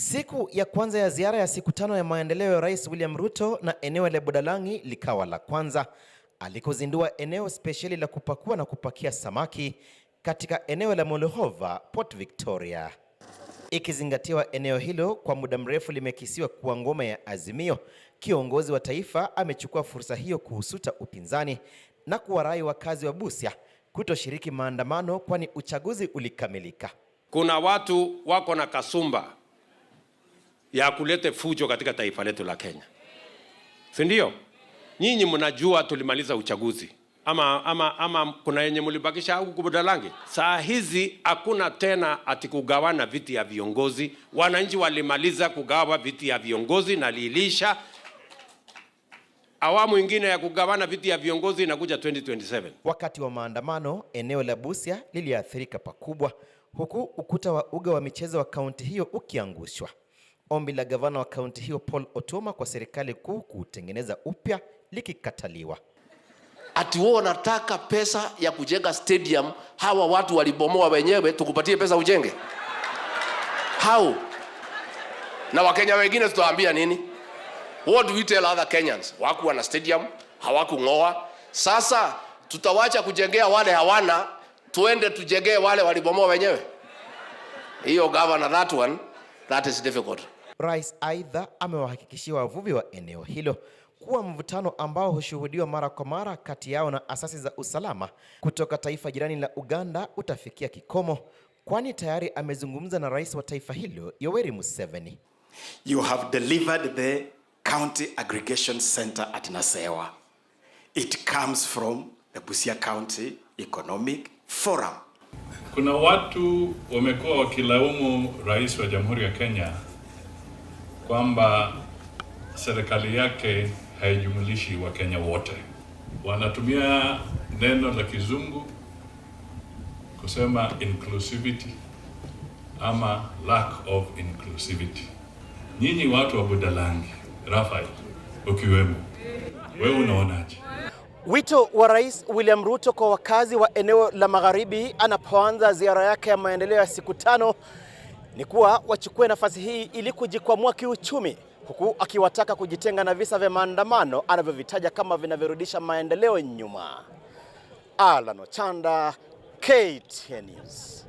Siku ya kwanza ya ziara ya siku 5 ya maendeleo ya Rais William Ruto na eneo la Budalangi likawa la kwanza, alikozindua eneo spesheli la kupakua na kupakia samaki katika eneo la Molohova, Port Victoria. Ikizingatiwa eneo hilo kwa muda mrefu limekisiwa kuwa ngome ya Azimio, kiongozi wa taifa amechukua fursa hiyo kuhusuta upinzani na kuwarai wakazi wa Busia kutoshiriki maandamano kwani uchaguzi ulikamilika. Kuna watu wako na kasumba ya kulete fujo katika taifa letu la Kenya. Si ndio? Nyinyi mnajua tulimaliza uchaguzi. Ama kuna yenye mulibakisha huku Budalangi. Saa hizi hakuna tena ati kugawana viti ya viongozi. Wananchi walimaliza kugawa viti ya viongozi na lilisha. Awamu ingine ya kugawana viti ya viongozi inakuja 2027. Wakati wa maandamano, eneo la Busia liliathirika pakubwa, huku ukuta wa uga wa michezo wa kaunti hiyo ukiangushwa. Ombi la gavana wa kaunti hiyo Paul Otuoma kwa serikali kuu kutengeneza upya likikataliwa. Ati wao wanataka pesa ya kujenga stadium, hawa watu walibomoa wenyewe, tukupatie pesa ujenge? How? Na Wakenya wengine tutawaambia nini? What do we tell other Kenyans? Hawakuwa na stadium, hawakung'oa. Sasa tutawacha kujengea wale hawana, tuende tujengee wale walibomoa wenyewe? Hiyo governor, that is difficult. Rais aidha amewahakikishia wavuvi wa eneo hilo kuwa mvutano ambao hushuhudiwa mara kwa mara kati yao na asasi za usalama kutoka taifa jirani la Uganda utafikia kikomo, kwani tayari amezungumza na rais wa taifa hilo Yoweri Museveni. You have delivered the county aggregation center at Nasewa. It comes from the Busia County Economic Forum. Kuna watu wamekuwa wakilaumu rais wa Jamhuri ya Kenya kwamba serikali yake haijumulishi Wakenya wote. Wanatumia neno la Kizungu kusema inclusivity ama lack of inclusivity. Nyinyi watu wa Budalangi, Rafael, ukiwemo, wewe unaonaje? Wito wa Rais William Ruto kwa wakazi wa eneo la Magharibi anapoanza ziara yake ya maendeleo ya siku 5 ni kuwa wachukue nafasi hii ili kujikwamua kiuchumi, huku akiwataka kujitenga na visa vya maandamano anavyovitaja kama vinavyorudisha maendeleo nyuma. Alan Ochanda, KTN News.